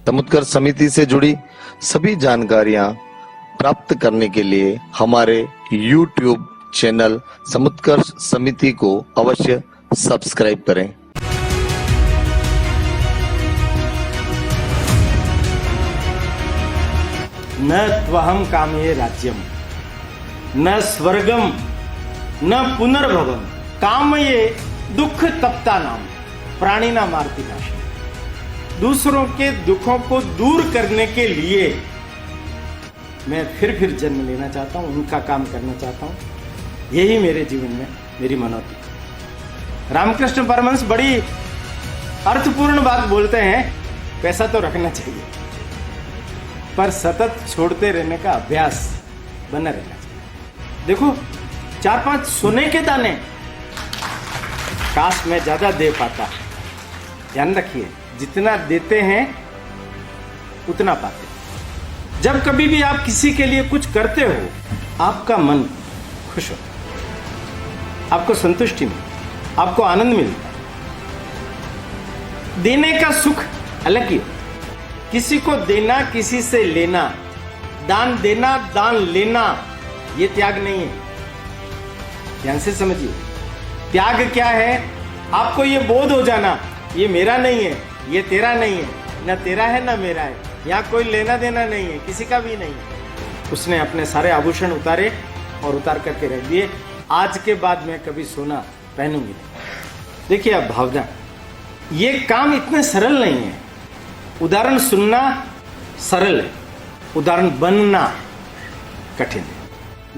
समुत्कर्ष समिति से जुड़ी सभी जानकारियां प्राप्त करने के लिए हमारे YouTube चैनल समुत्कर्ष समिति को अवश्य सब्सक्राइब करें। न त्वहं कामये राज्यम न स्वर्गम न पुनर्भवम कामये दुख तप्ता नाम प्राणिना मारती नाश। दूसरों के दुखों को दूर करने के लिए मैं फिर जन्म लेना चाहता हूं, उनका काम करना चाहता हूं। यही मेरे जीवन में मेरी मनोती। रामकृष्ण परमहंस बड़ी अर्थपूर्ण बात बोलते हैं, पैसा तो रखना चाहिए पर सतत छोड़ते रहने का अभ्यास बना रहना चाहिए। देखो 4-5 सोने के दाने काश मैं ज्यादा दे पाता। ध्यान रखिए, जितना देते हैं उतना पाते। जब कभी भी आप किसी के लिए कुछ करते हो, आपका मन खुश होता है, आपको संतुष्टि मिलती, आपको आनंद मिलता है। देने का सुख अलग ही। किसी को देना, किसी से लेना, दान देना, दान लेना, ये त्याग नहीं है। ध्यान से समझिए, त्याग क्या है? आपको ये बोध हो जाना, ये मेरा नहीं है, ये तेरा नहीं है, ना तेरा है ना मेरा है, यहाँ कोई लेना देना नहीं है, किसी का भी नहीं है। उसने अपने सारे आभूषण उतारे और उतार करके रख दिए। आज के बाद मैं कभी सोना पहनूंगी नहीं। देखिए अब भावना, ये काम इतने सरल नहीं है। उदाहरण सुनना सरल है, उदाहरण बनना कठिन है।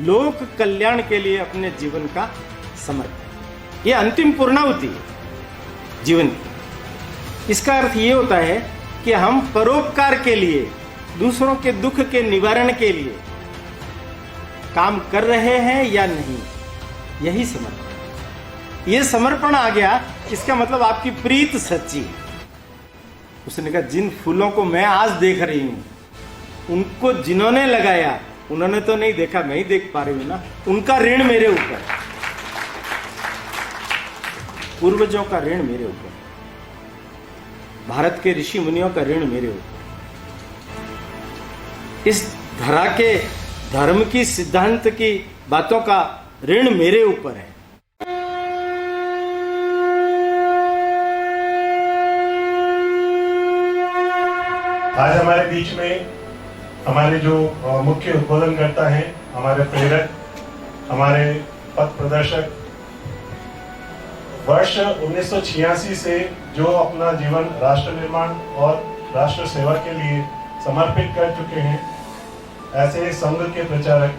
लोक कल्याण के लिए अपने जीवन का समर्पण, ये अंतिम पूर्णाहुति है जीवन की। इसका अर्थ ये होता है कि हम परोपकार के लिए, दूसरों के दुख के निवारण के लिए काम कर रहे हैं या नहीं, यही समर्पण। ये समर्पण आ गया, इसका मतलब आपकी प्रीत सच्ची है। उसने कहा जिन फूलों को मैं आज देख रही हूं, उनको जिन्होंने लगाया उन्होंने तो नहीं देखा, मैं ही देख पा रही हूं ना, उनका ऋण मेरे ऊपर, पूर्वजों का ऋण मेरे ऊपर, भारत के ऋषि मुनियों का ऋण मेरे ऊपर, इस धरा के धर्म की, सिद्धांत की बातों का ऋण मेरे ऊपर है। आज हमारे बीच में हमारे जो मुख्य उद्बोधनकर्ता हैं, हमारे प्रेरक, हमारे पथ प्रदर्शक, वर्ष 1986 से जो अपना जीवन राष्ट्र निर्माण और राष्ट्र सेवा के लिए समर्पित कर चुके हैं, ऐसे संघ के प्रचारक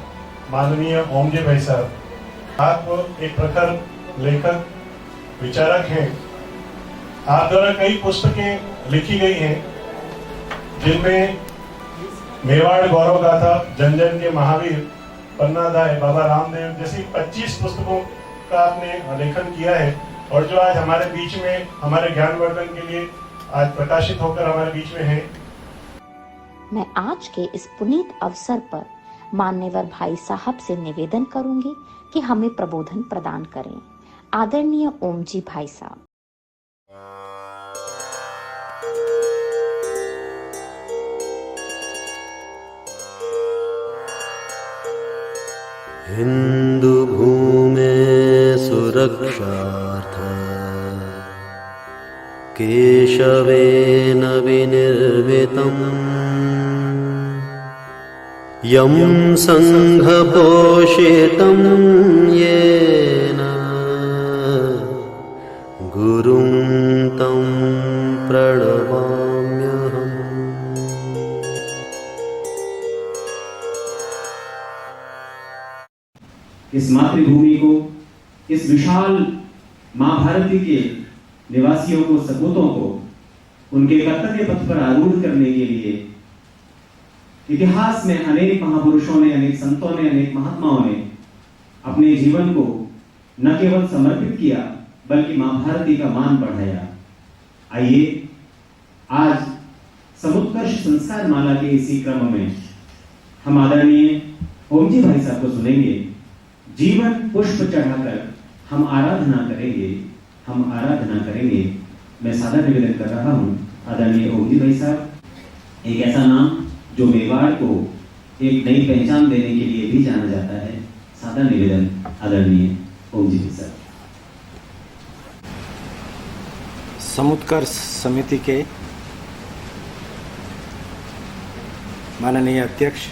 माननीय ओम जी भाई साहब, आप एक प्रखर लेखक, विचारक हैं। आप द्वारा कई पुस्तकें लिखी गई हैं, जिनमें मेवाड़ गौरव गाथा, जन जन के महावीर, पन्नादाय, बाबा रामदेव जैसी 25 पुस्तकों का आपने लेखन किया है, और जो आज हमारे बीच में हमारे ज्ञानवर्धन के लिए आज प्रकाशित होकर हमारे बीच में है। मैं आज के इस पुनीत अवसर पर मान्यवर भाई साहब से निवेदन करूंगी कि हमें प्रबोधन प्रदान करें। आदरणीय ओम जी भाई साहब। हिंदू भूमे सुरक्षार्थ केशवेन विनिर्मितं यं संघपोषितं येन गुरुं तं प्रणमाम्यहम्। इस मातृभूमि को, इस विशाल मां भारती के निवासियों को, सपूतों को उनके कर्तव्य पथ पर आरूढ़ करने के लिए इतिहास में अनेक महापुरुषों ने, अनेक संतों ने, अनेक महात्माओं ने अपने जीवन को न केवल समर्पित किया बल्कि मां भारती का मान बढ़ाया। आइए आज समुत्कर्ष संस्कार माला के इसी क्रम में हम आदरणीय ओम जी भाई साहब को सुनेंगे। जीवन पुष्प चढ़ाकर हम आराधना करेंगे, हम आराधना करेंगे। मैं सादर निवेदन कर रहा हूं आदरणीय ओम जी भाई साहब एक ऐसा नाम जो मेवाड़ को एक नई पहचान देने के लिए भी जाना जाता है। सादर निवेदन आदरणीय ओम जी सर। समुत्कर्ष समिति के माननीय अध्यक्ष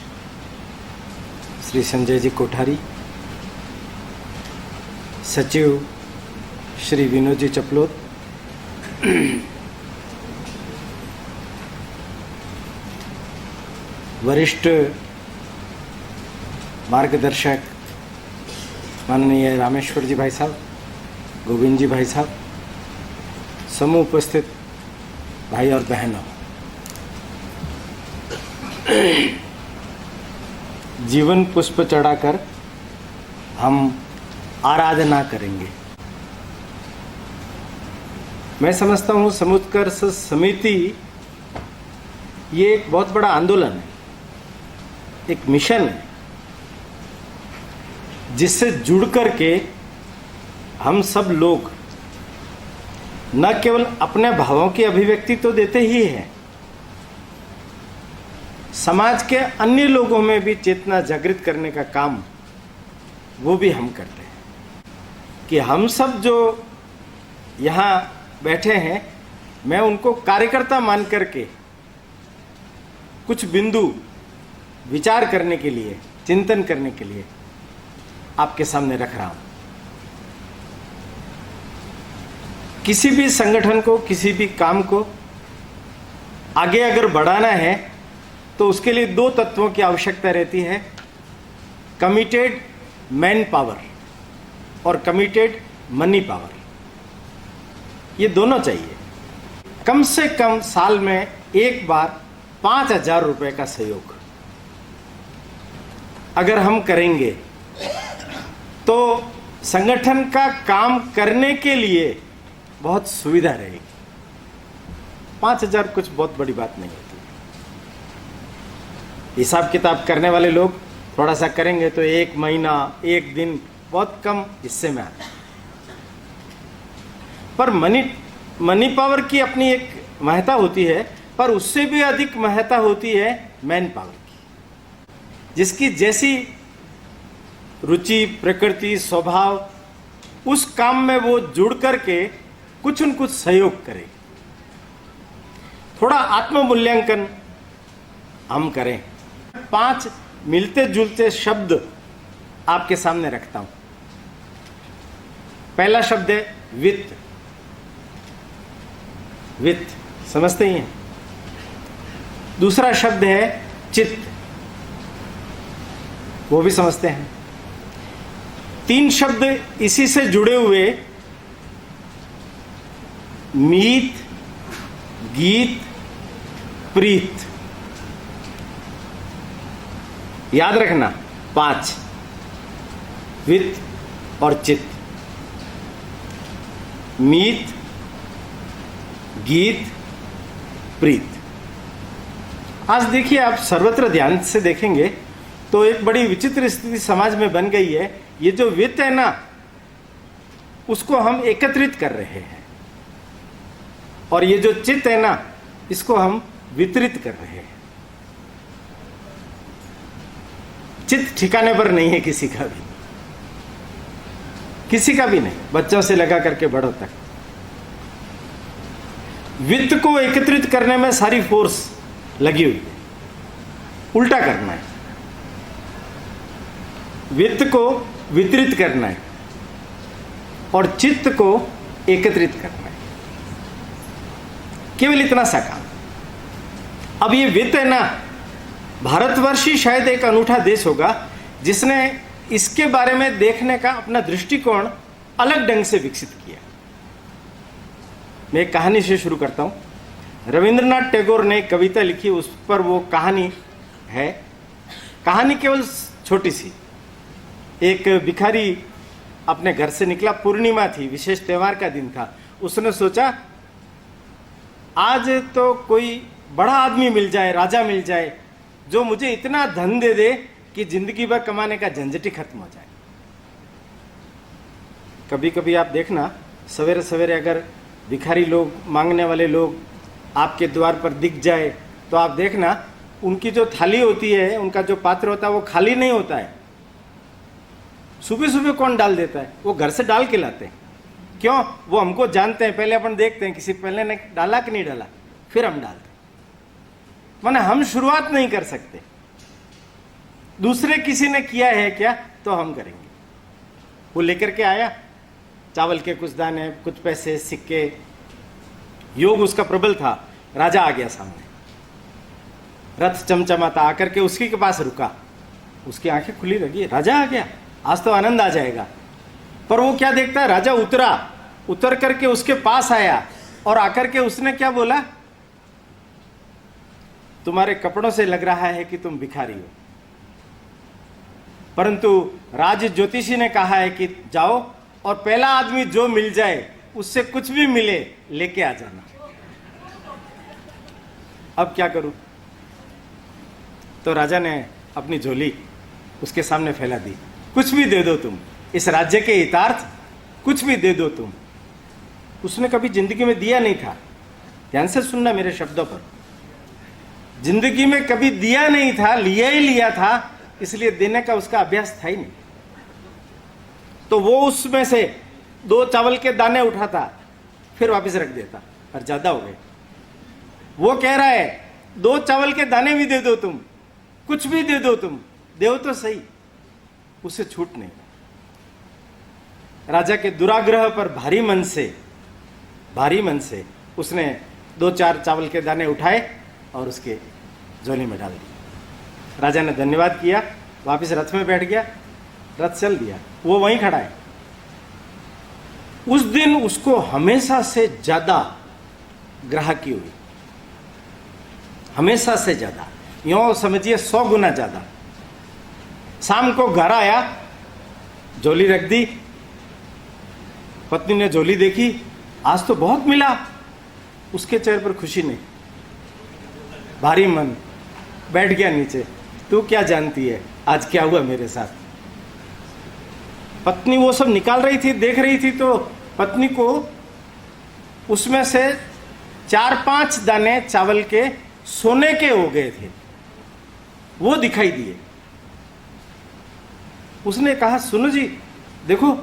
श्री संजय जी कोठारी, सचिव श्री विनोद जी चपलोत, वरिष्ठ मार्गदर्शक माननीय रामेश्वर जी भाई साहब, गोविंद जी भाई साहब, समूह उपस्थित भाई और बहनों, जीवन पुष्प चढ़ाकर हम आराधना करेंगे। मैं समझता हूँ समुत्कर्ष समिति ये एक बहुत बड़ा आंदोलन है, एक मिशन है, जिससे जुड़ करके हम सब लोग न केवल अपने भावों की अभिव्यक्ति तो देते ही हैं, समाज के अन्य लोगों में भी चेतना जागृत करने का काम वो भी हम करते हैं। कि हम सब जो यहाँ बैठे हैं, मैं उनको कार्यकर्ता मान करके कुछ बिंदु विचार करने के लिए, चिंतन करने के लिए आपके सामने रख रहा हूं। किसी भी संगठन को, किसी भी काम को आगे अगर बढ़ाना है तो उसके लिए दो तत्वों की आवश्यकता रहती है, कमिटेड मैन पावर और कमिटेड मनी पावर। ये दोनों चाहिए। कम से कम साल में एक बार 5,000 रुपए का सहयोग अगर हम करेंगे तो संगठन का काम करने के लिए बहुत सुविधा रहेगी। 5,000 कुछ बहुत बड़ी बात नहीं होती। हिसाब किताब करने वाले लोग थोड़ा सा करेंगे तो एक महीना, एक दिन बहुत कम हिस्से में आता है। पर मनी पावर की अपनी एक महत्ता होती है, पर उससे भी अधिक महत्ता होती है मैन पावर की, जिसकी जैसी रुचि, प्रकृति, स्वभाव, उस काम में वो जुड़ करके कुछ न कुछ सहयोग करे। थोड़ा आत्ममूल्यांकन हम करें। 5 मिलते जुलते शब्द आपके सामने रखता हूं। पहला शब्द है वित्त। वित्त समझते ही हैं। दूसरा शब्द है चित्त, वो भी समझते हैं। 3 शब्द इसी से जुड़े हुए मीत, गीत, प्रीत। याद रखना, 5 वित्त और चित्त, मीत, गीत, प्रीत। आज देखिए, आप सर्वत्र ध्यान से देखेंगे तो एक बड़ी विचित्र स्थिति समाज में बन गई है। ये जो वित्त है ना, उसको हम एकत्रित कर रहे हैं, और ये जो चित्त है ना, इसको हम वितरित कर रहे हैं। चित्त ठिकाने पर नहीं है किसी का भी, किसी का भी नहीं, बच्चों से लगा करके बड़ों तक। वित्त को एकत्रित करने में सारी फोर्स लगी हुई है। उल्टा करना है, वित्त को वितरित करना है और चित्त को एकत्रित करना है। केवल इतना सा काम। अब ये वित्त है ना, भारतवर्ष ही शायद एक अनूठा देश होगा जिसने इसके बारे में देखने का अपना दृष्टिकोण अलग ढंग से विकसित किया। मैं एक कहानी से शुरू करता हूं। रविंद्रनाथ टैगोर ने कविता लिखी, उस पर वो कहानी है। कहानी केवल छोटी सी। एक भिखारी अपने घर से निकला, पूर्णिमा थी, विशेष त्योहार का दिन था। उसने सोचा आज तो कोई बड़ा आदमी मिल जाए, राजा मिल जाए, जो मुझे इतना धन दे दे कि जिंदगी भर कमाने का झंझट ही खत्म हो जाए। कभी कभी आप देखना, सवेरे सवेरे अगर भिखारी लोग, मांगने वाले लोग आपके द्वार पर दिख जाए तो आप देखना उनकी जो थाली होती है, उनका जो पात्र होता है वो खाली नहीं होता है। सुबह सुबह कौन डाल देता है? वो घर से डाल के लाते हैं। क्यों? वो हमको जानते हैं, पहले अपन देखते हैं किसी पहले ने डाला कि नहीं डाला, फिर हम डालते हैं। माने हम शुरुआत नहीं कर सकते, दूसरे किसी ने किया है क्या तो हम करेंगे। वो लेकर के आया चावल के कुछ दाने, कुछ पैसे, सिक्के। योग उसका प्रबल था। राजा आ गया सामने, रथ चमचमाता आकर के उसके के पास रुका। उसकी आंखें खुली रही, राजा आ गया, आज तो आनंद आ जाएगा। पर वो क्या देखता है, राजा उतरा, उतर करके उसके पास आया और आकर के उसने क्या बोला, तुम्हारे कपड़ों से लग रहा है कि तुम भिखारी हो, परंतु राज ज्योतिषी ने कहा है कि जाओ और पहला आदमी जो मिल जाए उससे कुछ भी मिले लेके आ जाना। अब क्या करूं? तो राजा ने अपनी झोली उसके सामने फैला दी। कुछ भी दे दो तुम, इस राज्य के हितार्थ कुछ भी दे दो तुम। उसने कभी जिंदगी में दिया नहीं था। ध्यान से सुनना मेरे शब्दों पर। जिंदगी में कभी दिया नहीं था, लिया ही लिया था, इसलिए देने का उसका अभ्यास था ही नहीं। तो वो उसमें से 2 चावल के दाने उठाता, फिर वापस रख देता, और ज्यादा हो गए। वो कह रहा है 2 चावल के दाने भी दे दो तुम, कुछ भी दे दो तुम, दो तो सही। उसे छूट नहीं। राजा के दुराग्रह पर भारी मन से उसने 2-4 चावल के दाने उठाए और उसके झोली में डाल दिए। राजा ने धन्यवाद किया, वापस रथ में बैठ गया, रथ चल दिया। वो वहीं खड़ा है। उस दिन उसको हमेशा से ज्यादा ग्राहकी हुई, हमेशा से ज्यादा, यूं समझिए 100 गुना ज्यादा। शाम को घर आया, झोली रख दी, पत्नी ने झोली देखी, आज तो बहुत मिला। उसके चेहरे पर खुशी नहीं, भारी मन, बैठ गया नीचे। तू क्या जानती है आज क्या हुआ मेरे साथ? पत्नी वो सब निकाल रही थी, देख रही थी, तो पत्नी को उसमें से 4-5 दाने चावल के सोने के हो गए थे, वो दिखाई दिए। उसने कहा, सुनो जी, देखो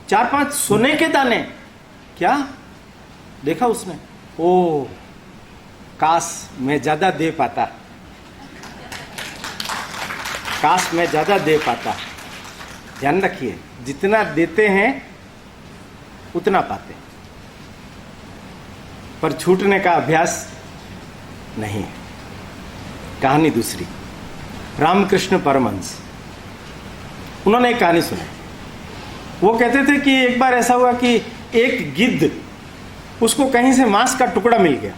4-5 सोने के दाने। क्या देखा उसने? ओ, काश मैं ज्यादा दे पाता, काश मैं ज्यादा दे पाता। ध्यान रखिए, जितना देते हैं उतना पाते, पर छूटने का अभ्यास नहीं है। कहानी दूसरी, रामकृष्ण परमहंस, उन्होंने एक कहानी सुनाई। वो कहते थे कि एक बार ऐसा हुआ कि एक गिद्ध, उसको कहीं से मांस का टुकड़ा मिल गया।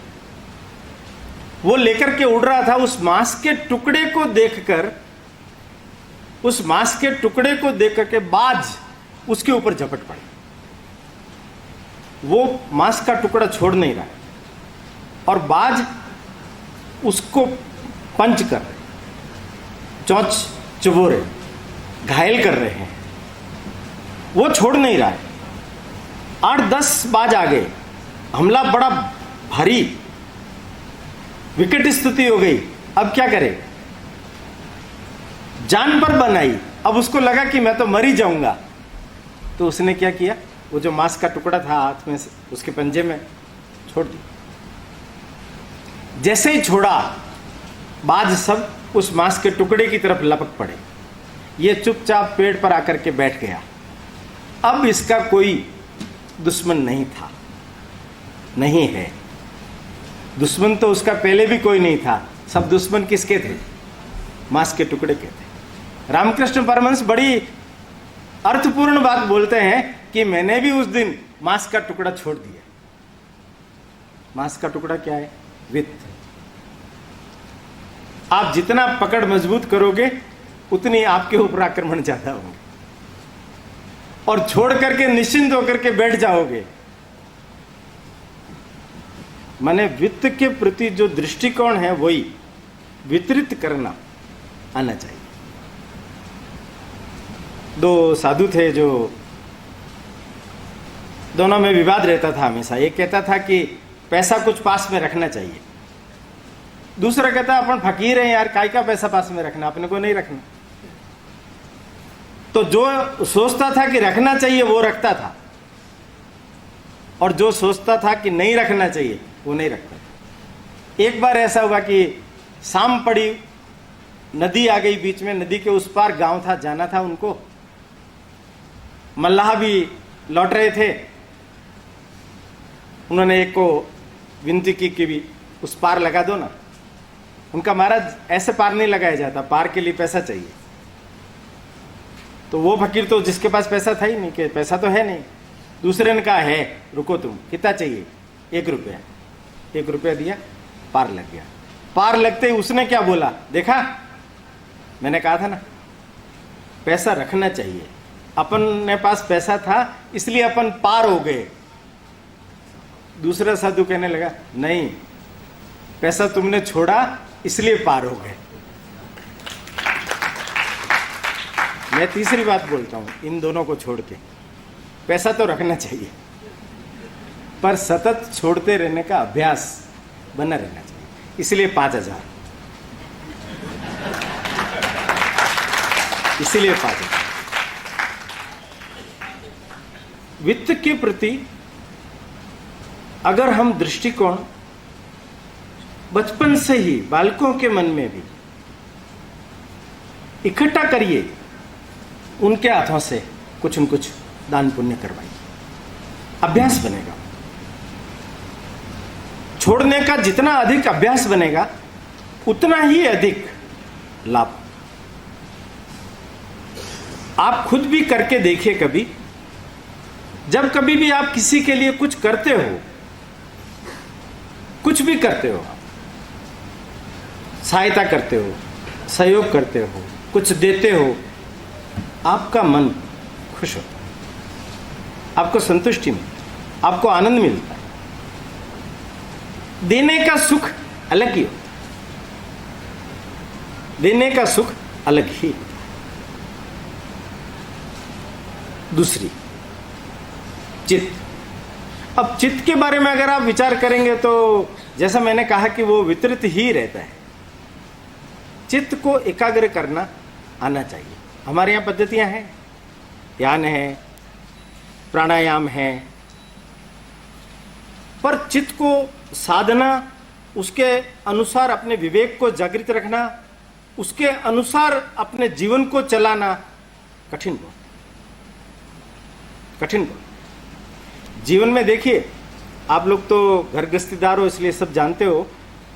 वो लेकर के उड़ रहा था। उस मांस के टुकड़े को देखकर, उस मांस के टुकड़े को देख करके बाज उसके ऊपर झपट पड़े। वो मांस का टुकड़ा छोड़ नहीं रहा है और बाज उसको पंच कर रहे, चोंच चबो रहे, घायल कर रहे हैं। वो छोड़ नहीं रहा है। 8-10 बाज आ गए, हमला बड़ा भारी, विकट स्थिति हो गई। अब क्या करे? जान पर बनाई। अब उसको लगा कि मैं तो मर ही जाऊंगा। तो उसने क्या किया, वो जो मांस का टुकड़ा था हाथ में से, उसके पंजे में छोड़ दिया। जैसे ही छोड़ा, बाज सब उस मांस के टुकड़े की तरफ लपक पड़े। ये चुपचाप पेड़ पर आकर के बैठ गया। अब इसका कोई दुश्मन नहीं था, नहीं है। दुश्मन तो उसका पहले भी कोई नहीं था। सब दुश्मन किसके थे? मांस के टुकड़े के थे। रामकृष्ण परमहंस बड़ी अर्थपूर्ण बात बोलते हैं कि मैंने भी उस दिन मांस का टुकड़ा छोड़ दिया। मांस का टुकड़ा क्या है? वित्त। आप जितना पकड़ मजबूत करोगे उतनी आपके ऊपर आक्रमण ज्यादा होंगे, और छोड़ करके निश्चिंत होकर के बैठ जाओगे। माने वित्त के प्रति जो दृष्टिकोण है वही वितरित करना आना चाहिए। 2 साधु थे जो दोनों में विवाद रहता था हमेशा। एक कहता था कि पैसा कुछ पास में रखना चाहिए, दूसरा कहता है अपन फकीर हैं यार, काय का पैसा पास में रखना, अपने को नहीं रखना। तो जो सोचता था कि रखना चाहिए वो रखता था, और जो सोचता था कि नहीं रखना चाहिए वो नहीं रखता था। एक बार ऐसा हुआ कि शाम पड़ी, नदी आ गई बीच में, नदी के उस पार गांव था, जाना था उनको। मल्लाह भी लौट रहे थे। उन्होंने एक को विनती की कि भी उस पार लगा दो ना। उनका महाराज ऐसे पार नहीं लगाया जाता, पार के लिए पैसा चाहिए। तो वो फकीर तो जिसके पास पैसा था ही नहीं, कि पैसा तो है नहीं। दूसरे ने कहा है, रुको तुम, कितना चाहिए? 1 रुपया। 1 रुपया दिया, पार लग गया। पार लगते ही उसने क्या बोला, देखा मैंने कहा था ना, पैसा रखना चाहिए। अपन ने पास पैसा था इसलिए अपन पार हो गए। दूसरा साधु कहने लगा, नहीं, पैसा तुमने छोड़ा इसलिए पार हो गए। मैं तीसरी बात बोलता हूं इन दोनों को छोड़ के, पैसा तो रखना चाहिए, पर सतत छोड़ते रहने का अभ्यास बना रहना चाहिए। इसलिए 5,000, इसीलिए 5,000। वित्त के प्रति अगर हम दृष्टिकोण बचपन से ही बालकों के मन में भी इकट्ठा करिए, उनके हाथों से कुछ न कुछ दान पुण्य करवाइए, अभ्यास बनेगा। छोड़ने का जितना अधिक अभ्यास बनेगा उतना ही अधिक लाभ। आप खुद भी करके देखिए कभी, जब कभी भी आप किसी के लिए कुछ करते हो, कुछ भी करते हो, सहायता करते हो, सहयोग करते हो, कुछ देते हो, आपका मन खुश होता है, आपको संतुष्टि मिलती है, आपको आनंद मिलता है। देने का सुख अलग ही होता है, देने का सुख अलग ही। दूसरी, चित्त। अब चित्त के बारे में अगर आप विचार करेंगे तो जैसा मैंने कहा कि वो वितरित ही रहता है। चित्त को एकाग्र करना आना चाहिए। हमारे यहाँ पद्धतियां हैं, ध्यान है, प्राणायाम है, पर चित्त को साधना, उसके अनुसार अपने विवेक को जागृत रखना, उसके अनुसार अपने जीवन को चलाना कठिन हो, कठिन हो। जीवन में देखिए, आप लोग तो घर गृहस्थीदार हो इसलिए सब जानते हो,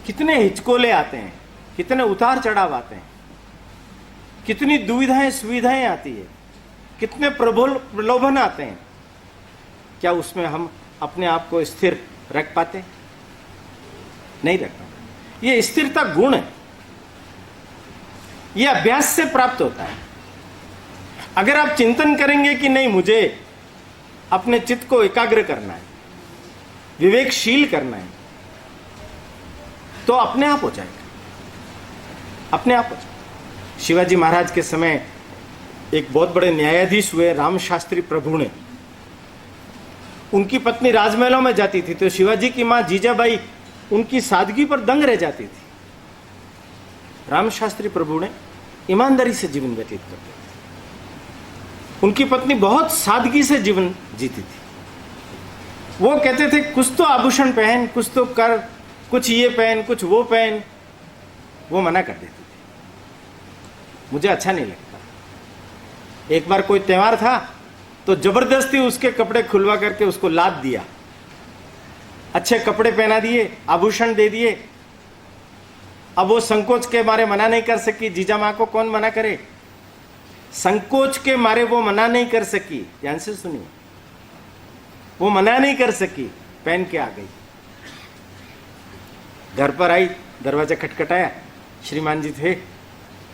कितने हिचकोले आते हैं, कितने उतार चढ़ाव आते हैं, कितनी दुविधाएं सुविधाएं आती है, कितने प्रलोभन आते हैं। क्या उसमें हम अपने आप को स्थिर रख पाते? नहीं रख पाते। ये स्थिरता गुण है, ये अभ्यास से प्राप्त होता है। अगर आप चिंतन करेंगे कि नहीं, मुझे अपने चित्त को एकाग्र करना है, विवेकशील करना है, तो अपने आप हो जाएगा, अपने आप हो जाएगा। शिवाजी महाराज के समय एक बहुत बड़े न्यायाधीश हुए, राम शास्त्री प्रभु ने, उनकी पत्नी राजमहलों में जाती थी तो शिवाजी की मां जीजाबाई उनकी सादगी पर दंग रह जाती थी। राम शास्त्री प्रभु ने ईमानदारी से जीवन व्यतीत करते थे। उनकी पत्नी बहुत सादगी से जीवन जीती थी। वो कहते थे कुछ तो आभूषण पहन, कुछ तो कर, कुछ ये पहन, कुछ वो पहन। वो मना कर देती थी, मुझे अच्छा नहीं लगता। एक बार कोई त्योहार था तो जबरदस्ती उसके कपड़े खुलवा करके उसको लाद दिया, अच्छे कपड़े पहना दिए, आभूषण दे दिए। अब वो संकोच के मारे मना नहीं कर सकी। जीजा माँ को कौन मना करे? संकोच के मारे वो मना नहीं कर सकी। ध्यान से सुनिए, वो मना नहीं कर सकी, पहन के आ गई। घर पर आई, दरवाजा खटखटाया, श्रीमान जी थे।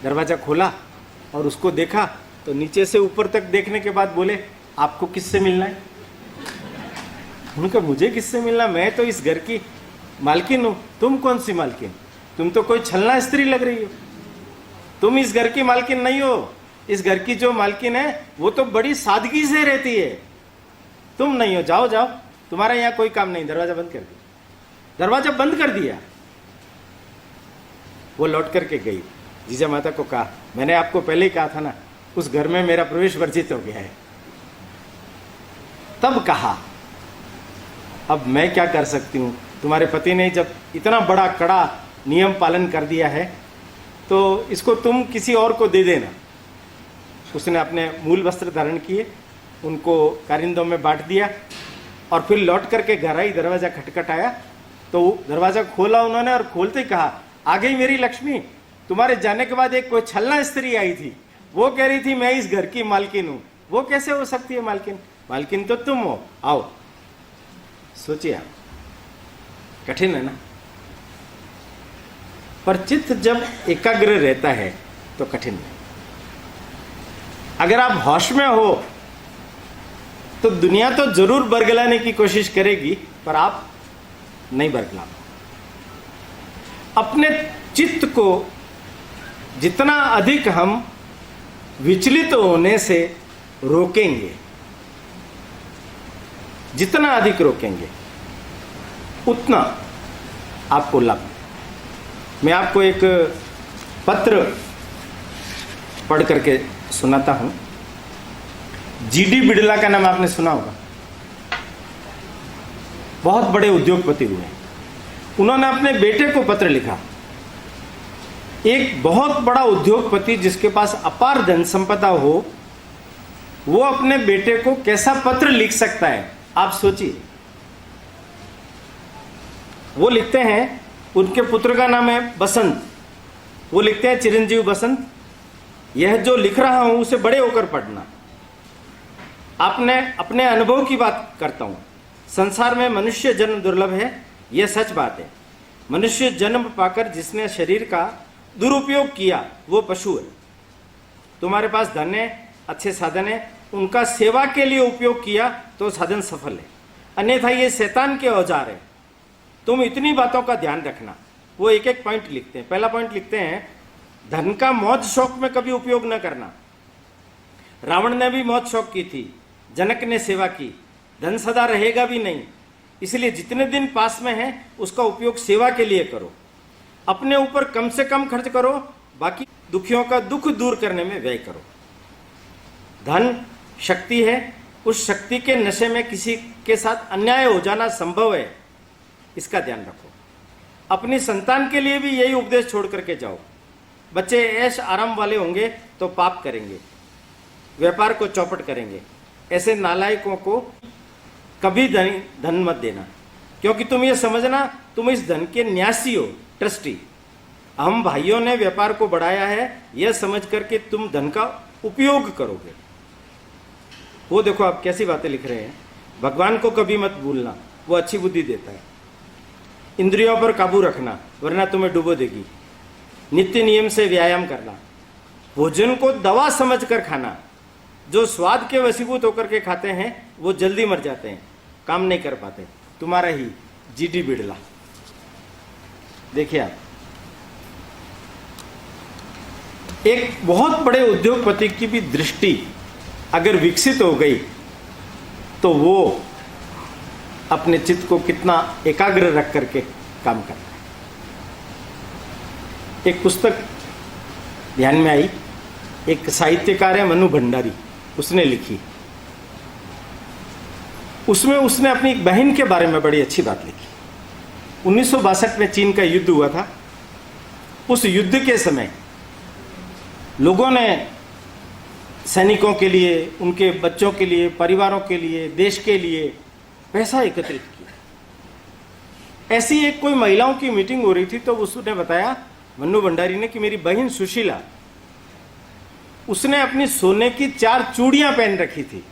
दरवाजा खोला और उसको देखा तो नीचे से ऊपर तक देखने के बाद बोले, आपको किससे मिलना है? उनका मुझे किससे मिलना, मैं तो इस घर की मालकिन हूं। तुम कौन सी मालकिन? तुम तो कोई छलना स्त्री लग रही हो। तुम इस घर की मालकिन नहीं हो। इस घर की जो मालकिन है वो तो बड़ी सादगी से रहती है, तुम नहीं हो। जाओ जाओ, तुम्हारा यहाँ कोई काम नहीं। दरवाजा बंद कर दिया, दरवाजा बंद कर दिया। वो लौट करके गई, जीजा माता को कहा, मैंने आपको पहले ही कहा था ना, उस घर में मेरा प्रवेश वर्जित हो गया है। तब कहा, अब मैं क्या कर सकती हूँ, तुम्हारे पति ने जब इतना बड़ा कड़ा नियम पालन कर दिया है तो इसको तुम किसी और को दे देना। उसने अपने मूल वस्त्र धारण किए, उनको कारिंदों में बांट दिया और फिर लौट करके घर आई, दरवाजा खटखटाया तो दरवाजा खोला उन्होंने और खोलते ही कहा, आ गई मेरी लक्ष्मी। तुम्हारे जाने के बाद एक कोई छलना स्त्री आई थी, वो कह रही थी मैं इस घर की मालकिन हूं। वो कैसे हो सकती है मालकिन? मालकिन तो तुम हो, आओ। सोचिए आप, कठिन है ना? पर चित्त जब एकाग्र रहता है तो कठिन नहीं। अगर आप होश में हो तो दुनिया तो जरूर बरगलाने की कोशिश करेगी, पर आप नहीं बरगला। अपने चित्त को जितना अधिक हम विचलित होने से रोकेंगे, जितना अधिक रोकेंगे उतना आपको लाभ। मैं आपको एक पत्र पढ़ करके सुनाता हूं। जीडी बिड़ला का नाम आपने सुना होगा, बहुत बड़े उद्योगपति हुए। उन्होंने अपने बेटे को पत्र लिखा। एक बहुत बड़ा उद्योगपति जिसके पास अपार धन संपदा हो, वो अपने बेटे को कैसा पत्र लिख सकता है, आप सोचिए। वो लिखते हैं, उनके पुत्र का नाम है बसंत। वो लिखते हैं, चिरंजीव बसंत, यह जो लिख रहा हूं उसे बड़े होकर पढ़ना। आपने अपने अनुभव की बात करता हूं। संसार में मनुष्य जन्म दुर्लभ है, यह सच बात है। मनुष्य जन्म पाकर जिसने शरीर का दुरुपयोग किया वो पशु है। तुम्हारे पास धन है, अच्छे साधन है, उनका सेवा के लिए उपयोग किया तो साधन सफल है, अन्यथा ये शैतान के औजार है। तुम इतनी बातों का ध्यान रखना। वो एक एक पॉइंट लिखते हैं। पहला पॉइंट लिखते हैं, धन का मौज शौक में कभी उपयोग न करना। रावण ने भी मौज शौक की थी, जनक ने सेवा की। धन सदा रहेगा भी नहीं, इसलिए जितने दिन पास में है उसका उपयोग सेवा के लिए करो। अपने ऊपर कम से कम खर्च करो, बाकी दुखियों का दुख दूर करने में व्यय करो। धन शक्ति है, उस शक्ति के नशे में किसी के साथ अन्याय हो जाना संभव है, इसका ध्यान रखो। अपनी संतान के लिए भी यही उपदेश छोड़ करके जाओ। बच्चे ऐश आराम वाले होंगे तो पाप करेंगे, व्यापार को चौपट करेंगे। ऐसे नालायकों को कभी धन मत देना, क्योंकि तुम ये समझना तुम इस धन के न्यासी हो, ट्रस्टी। हम भाइयों ने व्यापार को बढ़ाया है, यह समझ करके तुम धन का उपयोग करोगे। वो देखो आप कैसी बातें लिख रहे हैं। भगवान को कभी मत भूलना, वो अच्छी बुद्धि देता है। इंद्रियों पर काबू रखना, वरना तुम्हें डुबो देगी। नित्य नियम से व्यायाम करना। भोजन को दवा समझकर खाना। जो स्वाद के वशीभूत होकर के खाते हैं वो जल्दी मर जाते हैं, काम नहीं कर पाते। तुम्हारा ही जीडी बिड़ला। देखिए आप, एक बहुत बड़े उद्योगपति की भी दृष्टि अगर विकसित हो गई तो वो अपने चित्त को कितना एकाग्र रख करके काम करता है। एक पुस्तक ध्यान में आई, एक साहित्यकार है मनु भंडारी, उसने लिखी। उसमें उसने अपनी एक बहन के बारे में बड़ी अच्छी बात लिखी। 1962 में चीन का युद्ध हुआ था। उस युद्ध के समय लोगों ने सैनिकों के लिए, उनके बच्चों के लिए, परिवारों के लिए, देश के लिए पैसा एकत्रित किया। ऐसी एक कोई महिलाओं की मीटिंग हो रही थी तो उसने बताया, मन्नू भंडारी ने, कि मेरी बहन सुशीला, उसने अपनी सोने की 4 चूड़ियां पहन रखी थी,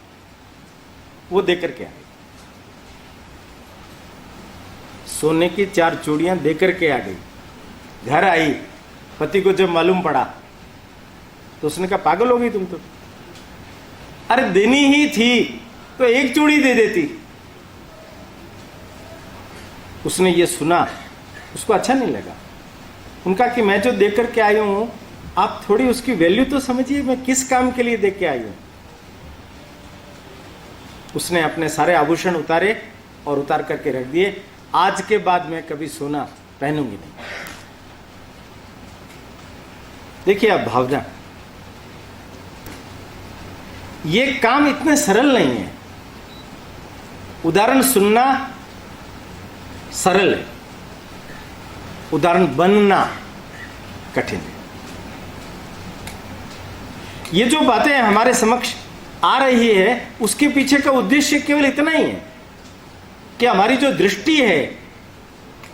वो देकर के आई। सोने की 4 चूड़ियां देकर के आ गई। घर आई, पति को जब मालूम पड़ा तो उसने कहा, पागल हो गई तुम तो, अरे देनी ही थी तो एक चूड़ी दे देती। उसने ये सुना, उसको अच्छा नहीं लगा। उनका कि मैं जो देख करके आई हूं, आप थोड़ी उसकी वैल्यू तो समझिए, मैं किस काम के लिए देख के आई हूं। उसने अपने सारे आभूषण उतारे और उतार करके रख दिए। आज के बाद मैं कभी सोना पहनूंगी नहीं। देखिए अब भावना, ये काम इतने सरल नहीं है। उदाहरण सुनना सरल है, उदाहरण बनना कठिन है। ये जो बातें हमारे समक्ष आ रही है उसके पीछे का उद्देश्य केवल इतना ही है कि हमारी जो दृष्टि है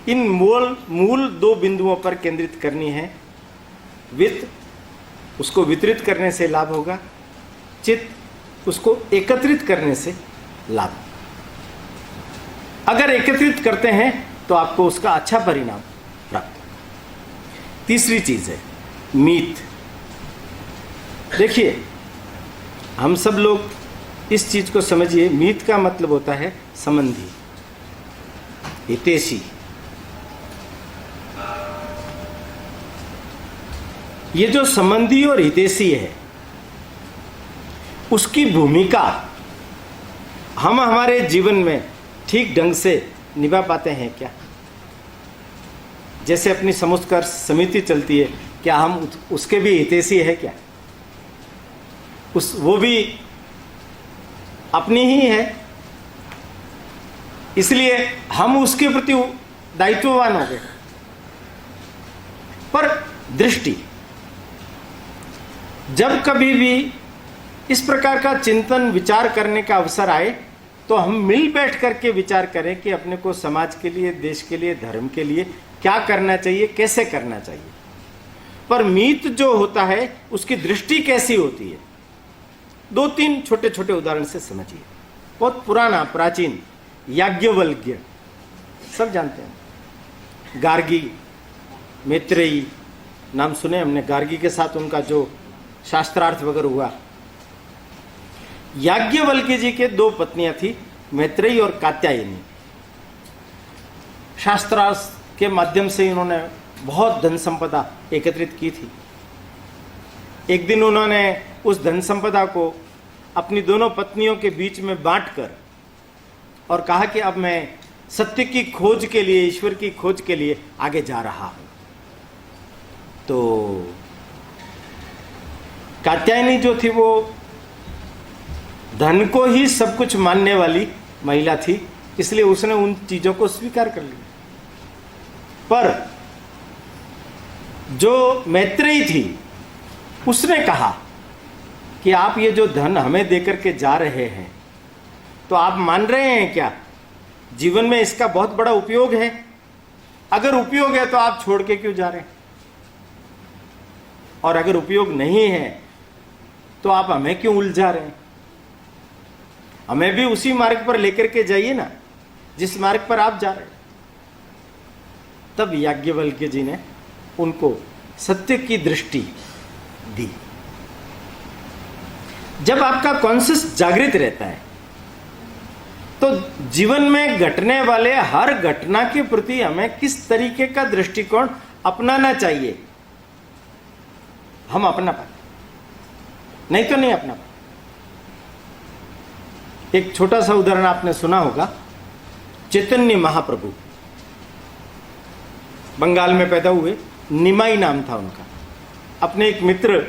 इन मूल दो बिंदुओं पर केंद्रित करनी है। वित्त, उसको वितरित करने से लाभ होगा, चित्त, उसको एकत्रित करने से लाभ। अगर एकत्रित करते हैं तो आपको उसका अच्छा परिणाम प्राप्त होगा। तीसरी चीज है मीत। देखिए हम सब लोग इस चीज को समझिए, मीत का मतलब होता है संबंधी, हितैषी। ये जो संबंधी और हितैषी है उसकी भूमिका हम हमारे जीवन में ठीक ढंग से निभा पाते हैं क्या? जैसे अपनी समुत्कर्ष समिति चलती है, क्या हम उसके भी हितैषी है क्या? वो भी अपनी ही है, इसलिए हम उसके प्रति दायित्ववान हो गए। पर दृष्टि, जब कभी भी इस प्रकार का चिंतन विचार करने का अवसर आए तो हम मिल बैठ करके विचार करें कि अपने को समाज के लिए, देश के लिए, धर्म के लिए क्या करना चाहिए, कैसे करना चाहिए। पर मीत जो होता है उसकी दृष्टि कैसी होती है, दो तीन छोटे छोटे उदाहरण से समझिए। बहुत पुराना प्राचीन याज्ञवल्क्य सब जानते हैं, गार्गी, मैत्रेयी नाम सुने हमने। गार्गी के साथ उनका जो शास्त्रार्थ वगैरह हुआ। याज्ञवल्क्य जी के दो पत्नियां थी, मैत्रेयी और कात्यायनी। शास्त्रार्थ के माध्यम से इन्होंने बहुत धन संपदा एकत्रित की थी। एक दिन उन्होंने उस धन संपदा को अपनी दोनों पत्नियों के बीच में बांटकर और कहा कि अब मैं सत्य की खोज के लिए, ईश्वर की खोज के लिए आगे जा रहा हूं। तो कात्यायनी जो थी वो धन को ही सब कुछ मानने वाली महिला थी, इसलिए उसने उन चीजों को स्वीकार कर लिया। पर जो मैत्रेयी थी उसने कहा कि आप ये जो धन हमें देकर के जा रहे हैं तो आप मान रहे हैं क्या जीवन में इसका बहुत बड़ा उपयोग है? अगर उपयोग है तो आप छोड़ के क्यों जा रहे हैं? और अगर उपयोग नहीं है तो आप हमें क्यों उलझा रहे हैं? हमें भी उसी मार्ग पर लेकर के जाइए ना जिस मार्ग पर आप जा रहे हैं। तब याज्ञवल्क्य जी ने उनको सत्य की दृष्टि दी। जब आपका कॉन्शियस जागृत रहता है तो जीवन में घटने वाले हर घटना के प्रति हमें किस तरीके का दृष्टिकोण अपनाना चाहिए, हम अपना पाते, नहीं तो नहीं अपना पाते। एक छोटा सा उदाहरण आपने सुना होगा, चैतन्य महाप्रभु बंगाल में पैदा हुए, निमाई नाम था उनका। अपने एक मित्र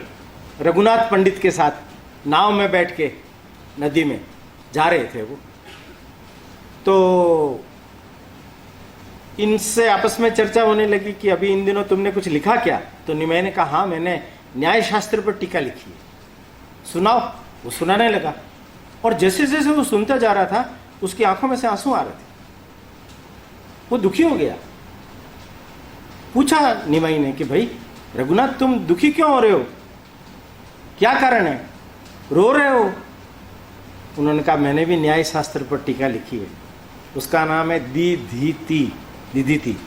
रघुनाथ पंडित के साथ नाव में बैठ के नदी में जा रहे थे वो। तो इनसे आपस में चर्चा होने लगी कि अभी इन दिनों तुमने कुछ लिखा क्या? तो निमाई ने कहा हाँ, मैंने न्याय शास्त्र पर टीका लिखी है, सुनाओ। वो सुनाने लगा और जैसे जैसे वो सुनता जा रहा था उसकी आंखों में से आंसू आ रहे थे। वो दुखी हो गया। पूछा निमाई ने कि भाई रघुनाथ तुम दुखी क्यों हो रहे हो, क्या कारण है, रो रहे हो? उन्होंने कहा मैंने भी न्याय शास्त्र पर टीका लिखी है, उसका नाम है दीधीति।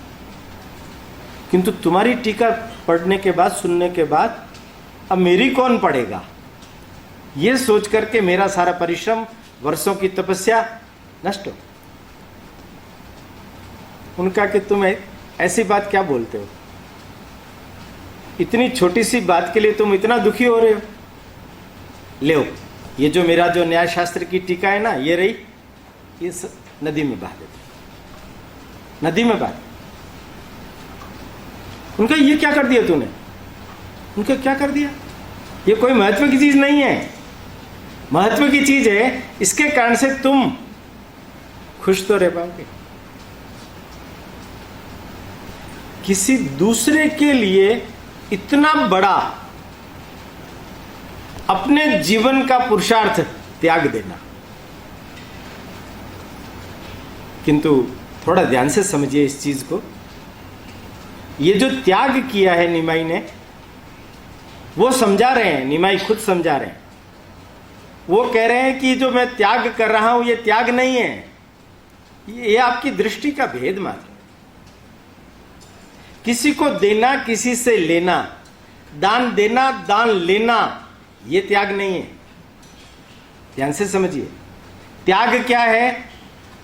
किंतु तुम्हारी टीका पढ़ने के बाद, सुनने के बाद अब मेरी कौन पढ़ेगा, ये सोच करके मेरा सारा परिश्रम, वर्षों की तपस्या नष्ट हो। उनका कि तुम ऐसी बात क्या बोलते हो, इतनी छोटी सी बात के लिए तुम इतना दुखी हो रहे हो? ले ये जो मेरा जो न्याय शास्त्र की टीका है ना, ये रही, इस नदी में बहा देते, नदी में बहा। उनका ये क्या कर दिया तूने? उनका क्या कर दिया? ये कोई महत्व की चीज नहीं है। महत्व की चीज है इसके कारण से तुम खुश तो रह पाओगे। किसी दूसरे के लिए इतना बड़ा अपने जीवन का पुरुषार्थ त्याग देना, किंतु थोड़ा ध्यान से समझिए इस चीज को। ये जो त्याग किया है निमाई ने, वो समझा रहे हैं, निमाई खुद समझा रहे हैं। वो कह रहे हैं कि जो मैं त्याग कर रहा हूं ये त्याग नहीं है, ये आपकी दृष्टि का भेद मात्र। किसी को देना, किसी से लेना, दान देना, दान लेना, ये त्याग नहीं है। ध्यान से समझिए, त्याग क्या है?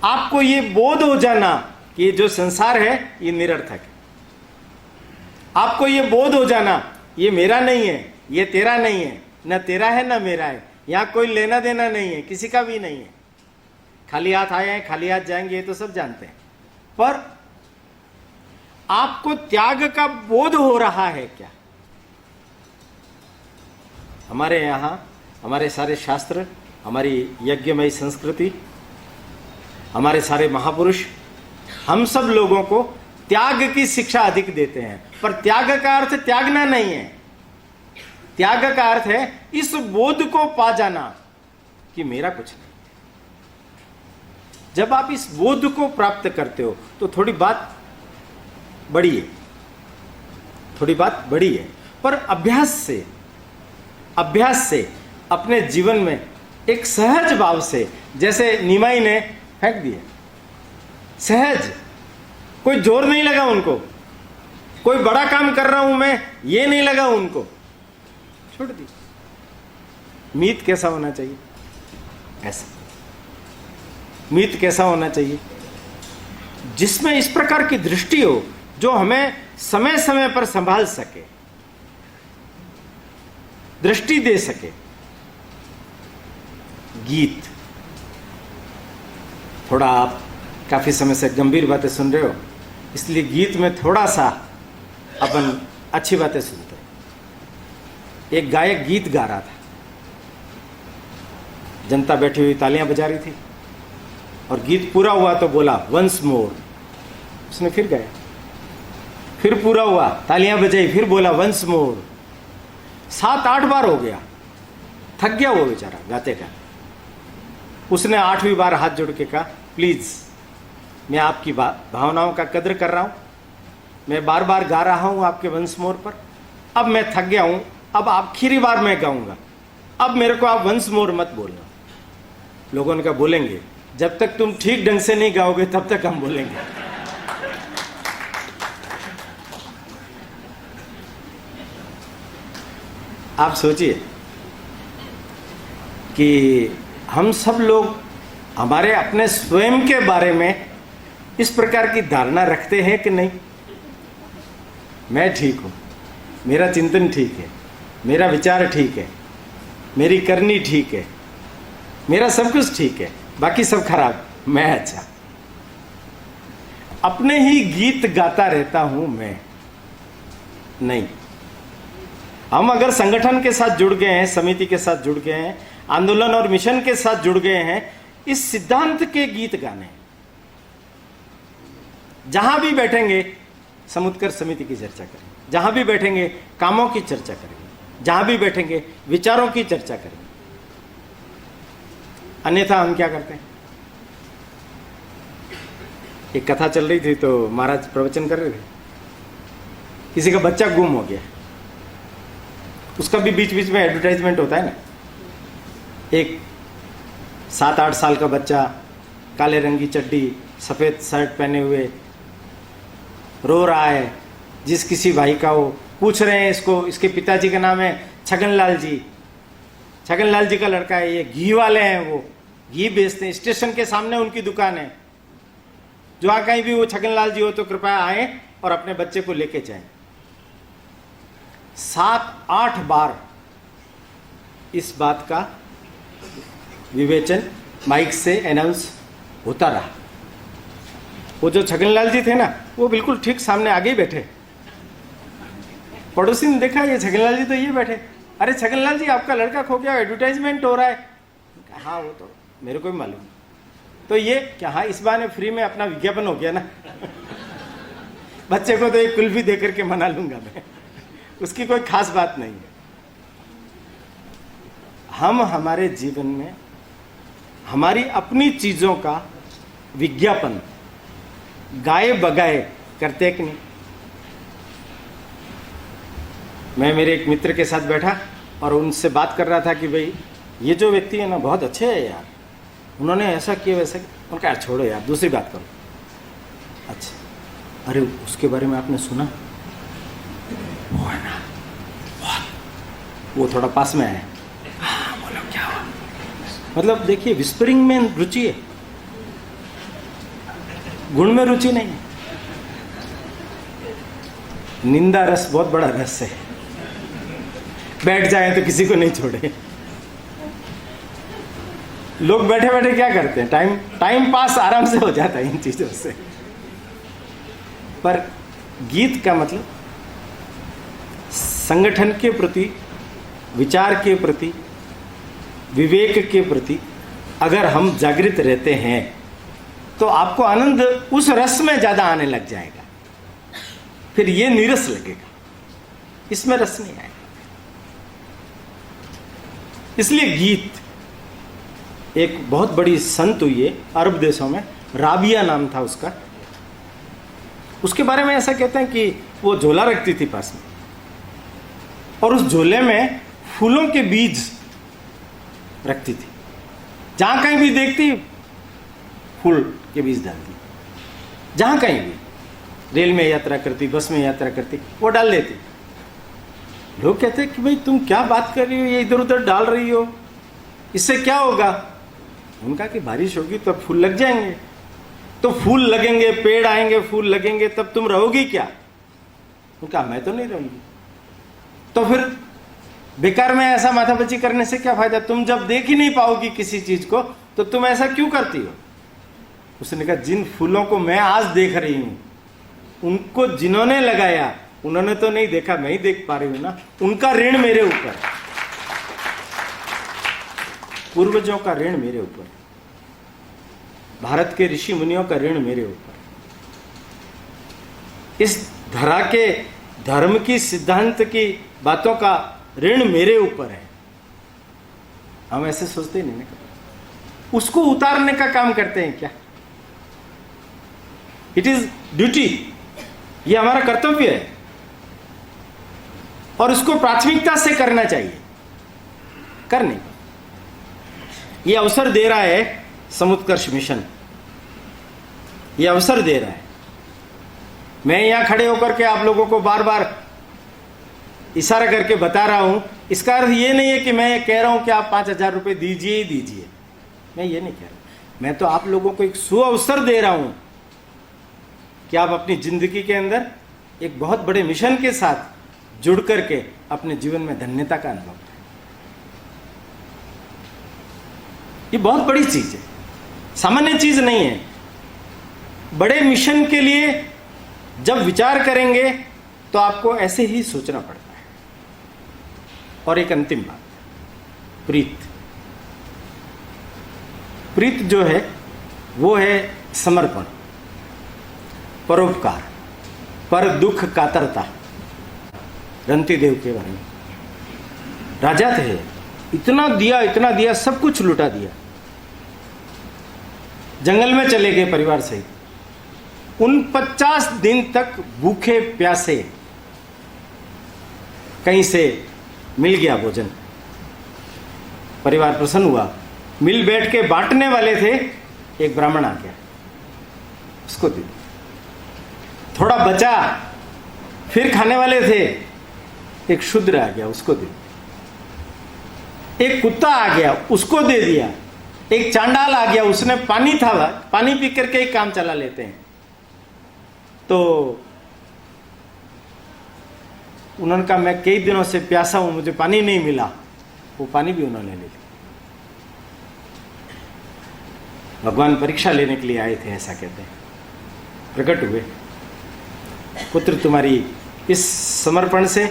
आपको ये बोध हो जाना कि ये जो संसार है ये निरर्थक है। आपको ये बोध हो जाना ये मेरा नहीं है, ये तेरा नहीं है, न तेरा है न मेरा है, यहां कोई लेना देना नहीं है, किसी का भी नहीं है। खाली हाथ आए हैं, खाली हाथ जाएंगे, ये तो सब जानते हैं। पर आपको त्याग का बोध हो रहा है क्या? हमारे यहां हमारे सारे शास्त्र, हमारी यज्ञमयी संस्कृति, हमारे सारे महापुरुष हम सब लोगों को त्याग की शिक्षा अधिक देते हैं। पर त्याग का अर्थ त्यागना नहीं है। त्याग का अर्थ है इस बोध को पा जाना कि मेरा कुछ नहीं। जब आप इस बोध को प्राप्त करते हो तो थोड़ी बात बड़ी है, थोड़ी बात बड़ी है, पर अभ्यास से अपने जीवन में एक सहज भाव से, जैसे निमाई ने फेंक दिया, सहज, कोई जोर नहीं लगा उनको, कोई बड़ा काम कर रहा हूं मैं, ये नहीं लगा उनको, छोड़ दी। मीत कैसा होना चाहिए? ऐसा मीत कैसा होना चाहिए? जिसमें इस प्रकार की दृष्टि हो जो हमें समय समय पर संभाल सके, दृष्टि दे सके। गीत, थोड़ा आप काफी समय से गंभीर बातें सुन रहे हो, इसलिए गीत में थोड़ा सा अपन अच्छी बातें सुनते हैं। एक गायक गीत गा रहा था, जनता बैठी हुई तालियां बजा रही थी, और गीत पूरा हुआ तो बोला वंस मोर। उसने फिर गाया, फिर पूरा हुआ, तालियां बजाई, फिर बोला वंस मोर। 7-8 बार हो गया, थक गया वो बेचारा गाते गाते। उसने 8वीं बार हाथ जोड़ के कहा, प्लीज मैं आपकी भावनाओं का कद्र कर रहा हूं, मैं बार बार गा रहा हूं आपके वंस मोर पर, अब मैं थक गया हूं, अब आखिरी बार मैं गाऊंगा, अब मेरे को आप वंस मोर मत बोलना। लोगों ने कहा बोलेंगे, जब तक तुम ठीक ढंग से नहीं गाओगे तब तक हम बोलेंगे। आप सोचिए कि हम सब लोग हमारे अपने स्वयं के बारे में इस प्रकार की धारणा रखते हैं कि नहीं? मैं ठीक हूं, मेरा चिंतन ठीक है, मेरा विचार ठीक है, मेरी करनी ठीक है, मेरा सब कुछ ठीक है, बाकी सब खराब, मैं अच्छा। अपने ही गीत गाता रहता हूं मैं। नहीं, हम अगर संगठन के साथ जुड़ गए हैं, समिति के साथ जुड़ गए हैं, आंदोलन और मिशन के साथ जुड़ गए हैं, इस सिद्धांत के गीत गाने। जहां भी बैठेंगे समुत्कर्ष समिति की चर्चा करेंगे, जहां भी बैठेंगे कामों की चर्चा करेंगे, जहां भी बैठेंगे विचारों की चर्चा करेंगे। अन्यथा हम क्या करते हैं? एक कथा चल रही थी तो महाराज प्रवचन कर रहे थे, किसी का बच्चा गुम हो गया, उसका भी बीच बीच में एडवर्टाइजमेंट होता है ना। एक 7-8 साल का बच्चा, काले रंग की चड्डी, सफेद शर्ट पहने हुए, रो रहा है। जिस किसी भाई का वो पूछ रहे हैं इसको, इसके पिताजी का नाम है छगनलाल जी, छगनलाल जी का लड़का है, ये घी वाले हैं, वो घी बेचते हैं, स्टेशन के सामने उनकी दुकान है। जो कहीं भी वो छगनलाल जी हो तो कृपया आए और अपने बच्चे को लेके जाएं। 7-8 बार इस बात का विवेचन माइक से अनाउंस होता रहा। वो जो छगनलाल जी थे ना, वो बिल्कुल ठीक सामने आगे ही बैठे, पड़ोसी ने देखा ये छगनलाल जी तो ये बैठे, अरे छगनलाल जी आपका लड़का खो गया, एडवर्टाइजमेंट हो रहा है। हाँ वो तो मेरे को भी मालूम। तो ये क्या, हाँ इस बहाने फ्री में अपना विज्ञापन हो गया ना। बच्चे को तो एक कुल्फी दे करके मना लूंगा मैं, उसकी कोई खास बात नहीं है। हम हमारे जीवन में हमारी अपनी चीजों का विज्ञापन गाए बगाए करते हैं कि नहीं। मैं मेरे एक मित्र के साथ बैठा और उनसे बात कर रहा था कि भाई ये जो व्यक्ति है ना बहुत अच्छे है यार, उन्होंने ऐसा किया वैसा किया। उनका यार छोड़ो यार, दूसरी बात करो। अच्छा, अरे उसके बारे में आपने सुना? वो है ना, वो थोड़ा पास में है। हाँ बोलो क्या हुआ? मतलब देखिए, विस्परिंग में रुचि है, गुण में रुचि नहीं है। निंदा रस बहुत बड़ा रस है, बैठ जाए तो किसी को नहीं छोड़े। लोग बैठे बैठे क्या करते हैं, टाइम पास आराम से हो जाता है इन चीजों से। पर गीत का मतलब संगठन के प्रति, विचार के प्रति, विवेक के प्रति अगर हम जागृत रहते हैं तो आपको आनंद उस रस में ज्यादा आने लग जाएगा। फिर ये नीरस लगेगा, इसमें रस नहीं आएगा। इसलिए गीत, एक बहुत बड़ी संत हुई है अरब देशों में, राबिया नाम था उसका। उसके बारे में ऐसा कहते हैं कि वो झोला रखती थी पास में, और उस झोले में फूलों के बीज रखती थी। जहां कहीं भी देखती फूल के बीज डालती, जहां कहीं भी, रेल में यात्रा करती, बस में यात्रा करती, वो डाल देती। लोग कहते हैं कि भाई तुम क्या बात कर रही हो, ये इधर उधर डाल रही हो, इससे क्या होगा? उनका कि बारिश होगी तो फूल लग जाएंगे, तो फूल लगेंगे, पेड़ आएंगे, फूल लगेंगे, तब तुम रहोगी क्या? उनका मैं तो नहीं रहूंगी। तो फिर बेकार में ऐसा माथापच्ची करने से क्या फायदा? तुम जब देख ही नहीं पाओगी किसी चीज को तो तुम ऐसा क्यों करती हो? उसने कहा जिन फूलों को मैं आज देख रही हूं, उनको जिन्होंने लगाया उन्होंने तो नहीं देखा, मैं ही देख पा रही हूं ना, उनका ऋण मेरे ऊपर, पूर्वजों का ऋण मेरे ऊपर, भारत के ऋषि मुनियों का ऋण मेरे ऊपर, इस धरा के धर्म की, सिद्धांत की बातों का ऋण मेरे ऊपर है। हम ऐसे सोचते नहीं, उसको उतारने का काम करते हैं क्या? इट इज ड्यूटी, ये हमारा कर्तव्य है और उसको प्राथमिकता से करना चाहिए। करने ये अवसर दे रहा है समुत्कर्ष मिशन, ये अवसर दे रहा है। मैं यहां खड़े होकर के आप लोगों को बार बार इशारा करके बता रहा हूं, इसका अर्थ ये नहीं है कि मैं कह रहा हूं कि आप 5,000 रुपए दीजिए ही दीजिए, मैं ये नहीं कह रहा। मैं तो आप लोगों को एक सुअवसर दे रहा हूं कि आप अपनी जिंदगी के अंदर एक बहुत बड़े मिशन के साथ जुड़ करके अपने जीवन में धन्यता का अनुभव करें। ये बहुत बड़ी चीज है, सामान्य चीज नहीं है। बड़े मिशन के लिए जब विचार करेंगे तो आपको ऐसे ही सोचना पड़ता है। और एक अंतिम बात, प्रीत। प्रीत जो है वो है समर्पण, परोपकार, पर दुख कातरता। रंतिदेव के बारे में राजा थे, इतना दिया, सब कुछ लुटा दिया, जंगल में चले गए परिवार सहित। 49 दिन तक भूखे प्यासे, कहीं से मिल गया भोजन, परिवार प्रसन्न हुआ, मिल बैठ के बांटने वाले थे, एक ब्राह्मण आ गया, उसको दे दिया। थोड़ा बचा, फिर खाने वाले थे, एक शूद्र आ गया, उसको दे दिया। एक कुत्ता आ गया, उसको दे दिया। एक चांडाल आ गया, उसने पानी था, पानी पी करके ही काम चला लेते हैं। तो उन्होंने कहा मैं कई दिनों से प्यासा हूं, मुझे पानी नहीं मिला, वो पानी भी उन्होंने ले लिया। भगवान परीक्षा लेने के लिए आए थे, ऐसा कहते हैं। प्रकट हुए, पुत्र तुम्हारी इस समर्पण से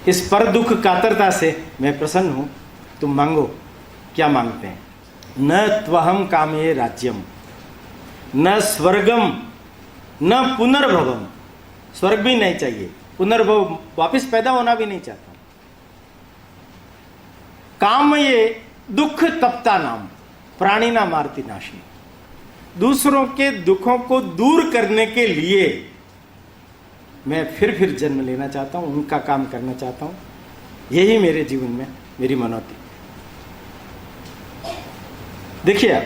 इस पर दुख कातरता से मैं प्रसन्न हूं, तुम मांगो। क्या मांगते हैं? न त्वहम कामे राज्यम, न स्वर्गम, न पुनर्भवम। स्वर्ग भी नहीं चाहिए, पुनर्भव वापस पैदा होना भी नहीं चाहता। काम ये दुख तप्ता नाम, प्राणी ना मारती नाशनी। दूसरों के दुखों को दूर करने के लिए मैं फिर जन्म लेना चाहता हूं, उनका काम करना चाहता हूं। यही मेरे जीवन में मेरी मनौती। देखिए आप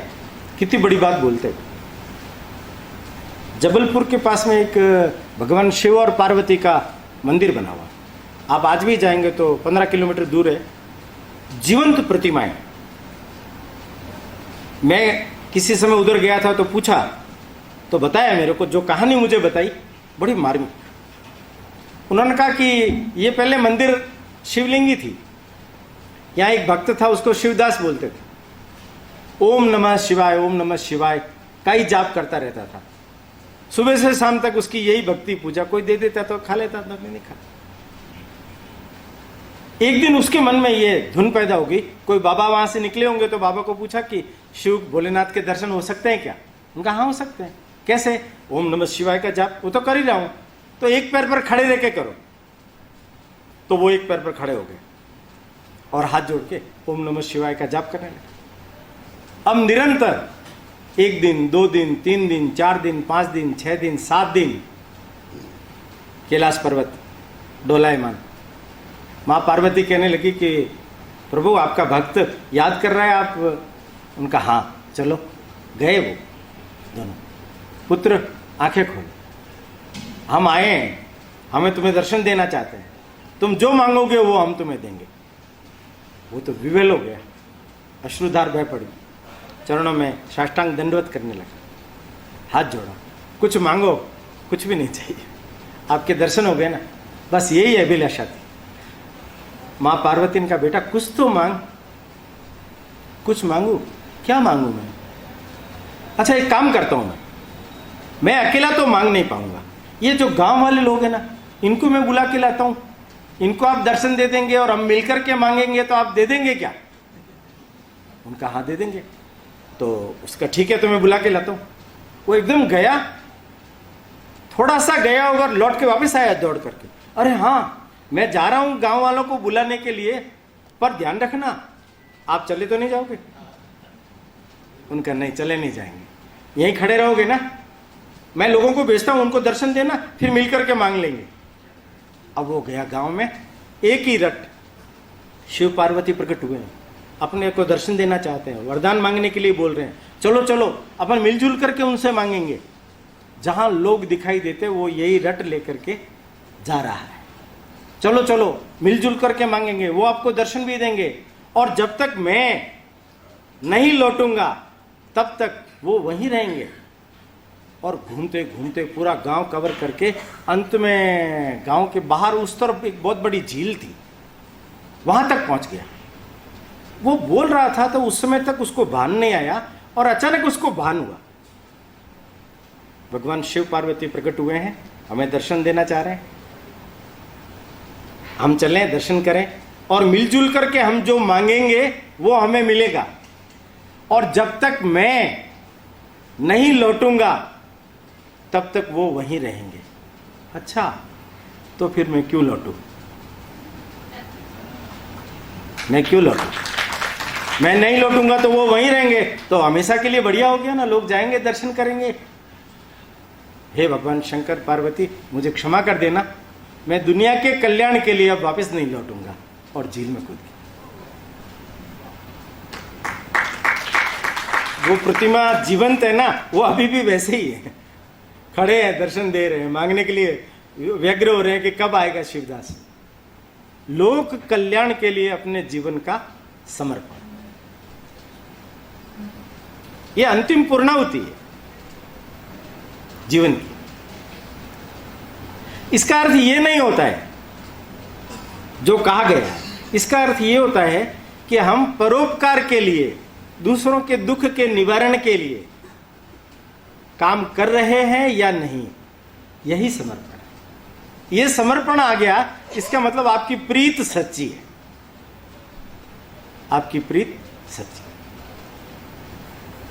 कितनी बड़ी बात बोलते हैं। जबलपुर के पास में एक भगवान शिव और पार्वती का मंदिर बना हुआ, आप आज भी जाएंगे तो 15 किलोमीटर दूर है, जीवंत प्रतिमाएं। मैं किसी समय उधर गया था तो पूछा, तो बताया मेरे को, जो कहानी मुझे बताई बड़ी मार्मिक। उन्होंने कहा कि ये पहले मंदिर शिवलिंगी थी, यहाँ एक भक्त था, उसको शिवदास बोलते थे। ओम नमः शिवाय, ओम नमः शिवाय का ही जाप करता रहता था। सुबह से शाम तक उसकी यही भक्ति पूजा, कोई दे देता तो खा लेता था, नहीं खा। एक दिन उसके मन में ये धुन पैदा होगी, कोई बाबा वहां से निकले होंगे तो बाबा को पूछा कि शिव भोलेनाथ के दर्शन हो सकते हैं क्या? उनका हाँ हो सकते हैं। कैसे? ओम नमः शिवाय का जाप वो तो कर ही रहा हूं, तो एक पैर पर खड़े रह के करो। तो वो एक पैर पर खड़े हो गए और हाथ जोड़ के ओम नमः शिवाय का जाप करने लगे। अब निरंतर 1 दिन, 2 दिन, 3 दिन, 4 दिन, 5 दिन, 6 दिन, 7 दिन कैलाश पर्वत डोलायमान। माँ पार्वती कहने लगी कि प्रभु आपका भक्त याद कर रहा है आप? उनका हाँ, चलो। गए वो दोनों पुत्र, आंखें खोल, हम आए हैं, हमें तुम्हें दर्शन देना चाहते हैं, तुम जो मांगोगे वो हम तुम्हें देंगे। वो तो विवेल हो गया, अश्रुधार बह पड़ी, चरणों में साष्टांग दंडवत करने लगा, हाथ जोड़ा, कुछ मांगो, कुछ भी नहीं चाहिए, आपके दर्शन हो गए ना, बस यही अभिलाषा थी। माँ पार्वती ने कहा बेटा कुछ तो मांग। कुछ मांगू? क्या मांगू मैं? अच्छा एक काम करता हूं, मैं अकेला तो मांग नहीं पाऊंगा, ये जो गांव वाले लोग हैं ना, इनको मैं बुला के लाता हूं, इनको आप दर्शन दे देंगे और हम मिलकर के मांगेंगे तो आप दे देंगे क्या? उनका हाँ दे देंगे। तो उसका ठीक है, तो मैं बुला के लाता हूं। वो एकदम गया, थोड़ा सा गया और लौट के वापस आया दौड़ करके, अरे हाँ मैं जा रहा हूं गांव वालों को बुलाने के लिए, पर ध्यान रखना आप चले तो नहीं जाओगे? उनका नहीं, चले नहीं जाएंगे, यहीं खड़े रहोगे ना, मैं लोगों को भेजता हूं, उनको दर्शन देना, फिर मिलकर के मांग लेंगे। अब वो गया गांव में, एक ही रट शिव पार्वती प्रकट हुए हैं, अपने को दर्शन देना चाहते हैं, वरदान मांगने के लिए बोल रहे हैं, चलो चलो अपन मिलजुल करके उनसे मांगेंगे। जहां लोग दिखाई देते वो यही रट लेकर के जा रहा है, चलो चलो मिलजुल करके मांगेंगे, वो आपको दर्शन भी देंगे, और जब तक मैं नहीं लौटूंगा तब तक वो वहीं रहेंगे। और घूमते घूमते पूरा गांव कवर करके अंत में गांव के बाहर उस तरफ एक बहुत बड़ी झील थी, वहां तक पहुंच गया। वो बोल रहा था तो उस समय तक उसको भान नहीं आया, और अचानक उसको भान हुआ, भगवान शिव पार्वती प्रकट हुए हैं, हमें दर्शन देना चाह रहे हैं, हम चलें दर्शन करें, और मिलजुल करके हम जो मांगेंगे वो हमें मिलेगा, और जब तक मैं नहीं लौटूंगा तब तक वो वहीं रहेंगे। अच्छा तो फिर मैं क्यों लौटूं? मैं क्यों लौटूं? मैं नहीं लौटूंगा तो वो वहीं रहेंगे, तो हमेशा के लिए बढ़िया हो गया ना, लोग जाएंगे दर्शन करेंगे। हे भगवान शंकर पार्वती मुझे क्षमा कर देना, मैं दुनिया के कल्याण के लिए अब वापस नहीं लौटूंगा, और झील में कूद गया। वो प्रतिमा जीवंत है ना, वो अभी भी वैसे ही है, खड़े हैं, दर्शन दे रहे हैं, मांगने के लिए व्यग्र हो रहे हैं कि कब आएगा शिवदास। लोक कल्याण के लिए अपने जीवन का समर्पण, ये अंतिम पूर्णाहुति है जीवन की। इसका अर्थ ये नहीं होता है जो कहा गया है, इसका अर्थ ये होता है कि हम परोपकार के लिए, दूसरों के दुख के निवारण के लिए काम कर रहे हैं या नहीं, यही समर्पण है। ये समर्पण आ गया, इसका मतलब आपकी प्रीत सच्ची है, आपकी प्रीत सच्ची।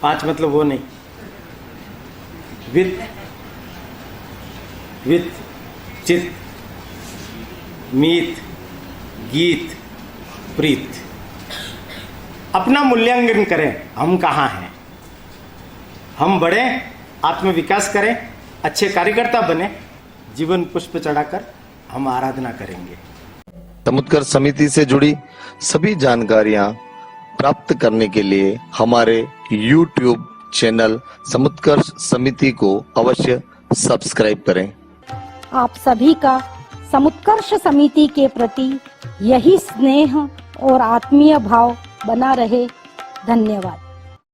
5 मतलब वो नहीं, वित्त चित्त मीत गीत प्रीत। अपना मूल्यांकन करें, हम कहाँ हैं, हम बढ़े, आत्मविकास करें, अच्छे कार्यकर्ता बने, जीवन पुष्प चढ़ाकर हम आराधना करेंगे। समुत्कर्ष समिति से जुड़ी सभी जानकारियां प्राप्त करने के लिए हमारे YouTube चैनल समुत्कर्ष समिति को अवश्य सब्सक्राइब करें। आप सभी का समुत्कर्ष समिति के प्रति यही स्नेह और आत्मीय भाव बना रहे। धन्यवाद।